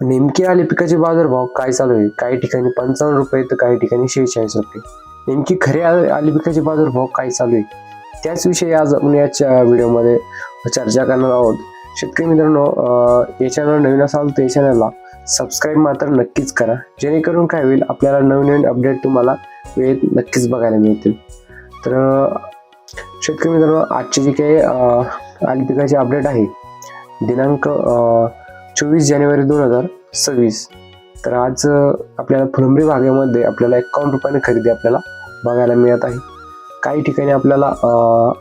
नेमके आले पिकाचे बाजारभाव काय चालू आहे? काही ठिकाणी 55 रुपये तर काही ठिकाणी 46 रुपये. नेमकी खरे आले पिकाचे बाजारभाव काय चालू आहे? त्याच विषयी आज आपण याच्या व्हिडिओमध्ये चर्चा करणार आहोत. शेतकरी मित्रांनो, या चॅनल नवीन असाल तर या चॅनलला सबस्क्राईब मात्र नक्कीच करा, जेणेकरून काय होईल आपल्याला नवीन अपडेट तुम्हाला वेळेत नक्कीच बघायला मिळतील. तर शेतकरी मित्रांनो, आजची जी काही आले पिकाची अपडेट आहे दिनांक 24 जानेवारी 2026. तर आज आपल्याला फुलंब्री भागामध्ये आपल्याला 51 रुपयाने खरेदी आपल्याला बघायला मिळत आहे. काही ठिकाणी आपल्याला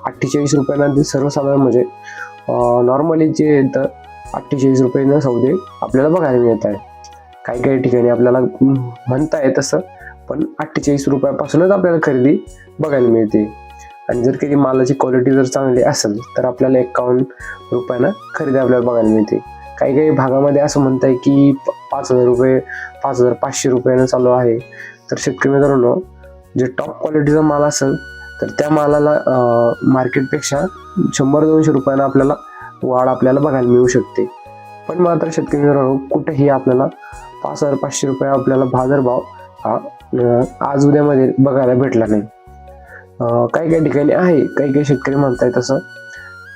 48 रुपयांना सर्वसाधारण म्हणजे नॉर्मली जे दर 48 रुपयांना सौदे आपल्याला बघायला मिळत आहे. काही काही ठिकाणी आपल्याला म्हणता येत तसं, पण 48 रुपयापासूनच आपल्याला खरेदी बघायला मिळते. आणि जर कधी मालाची क्वालिटी जर चांगली असेल तर आपल्याला 51 रुपयांना खरेदी आपल्याला बघायला मिळते. काही काही भागामध्ये असं म्हणताय की 5,000 रुपये 5,500 रुपयानं चालू आहे. तर शेतकरी मित्रांनो, जे टॉप क्वालिटीचा माल असेल तर त्या मालाला मार्केटपेक्षा 100-200 रुपयानं आपल्याला वाढ आपल्याला बघायला मिळू शकते. पण मात्र शेतकरी मित्रांनो, कुठेही आपल्याला 5,500 रुपये आपल्याला बाजारभाव हा आज उद्यामध्ये बघायला भेटला नाही. काही काही ठिकाणी आहे, काही काही शेतकरी म्हणताय तसं,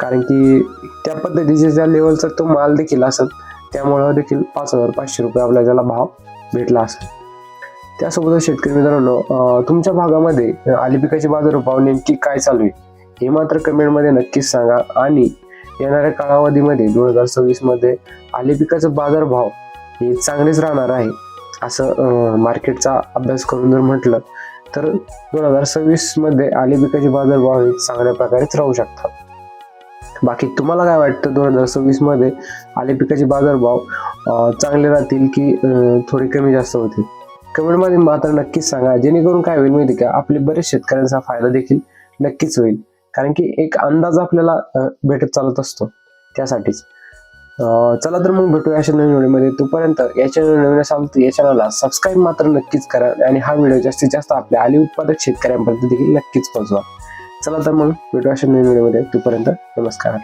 कारण की त्या पद्धतीचे त्या लेवलचा तो माल देखील असेल, त्यामुळं देखील 5,500 रुपये आपल्याला त्याला भाव भेटला असेल. त्यासोबतच शेतकरी मित्रांनो, तुमच्या भागामध्ये आले पिकाचे बाजारभाव नेमकी काय चालू आहे हे मात्र कमेंटमध्ये नक्कीच सांगा. आणि येणाऱ्या कालावधीमध्ये 2026 मध्ये आले पिकाचं बाजारभाव हे चांगलेच राहणार आहे असं मार्केटचा अभ्यास करून जर म्हटलं तर 2026 मध्ये आले पिकाचे बाजारभाव हे चांगल्या प्रकारेच राहू शकतात. बाकी तुम्हाला काय वाटतं, 2026 मध्ये आले पिकाचे बाजारभाव चांगले राहतील की थोडे कमी जास्त होतील? कमेंटमध्ये मात्र नक्कीच सांगा, जेणेकरून काय होईल माहिती का, आपले बरेच शेतकऱ्यांचा फायदा देखील नक्कीच होईल. कारण की एक अंदाज आपल्याला भेटत चालत असतो त्यासाठीच. चला तर मग भेटूया अशा नवीन व्हिडिओमध्ये. तोपर्यंत या चॅनल नवीन असाल तर या चॅनलला सबस्क्राईब मात्र नक्कीच करा आणि हा व्हिडिओ जास्तीत जास्त आपल्या आले उत्पादक शेतकऱ्यांपर्यंत देखील नक्कीच पोहोचवा. चला तर मग भेटूया अशा नवीन व्हिडिओमध्ये. तोपर्यंत नमस्कार.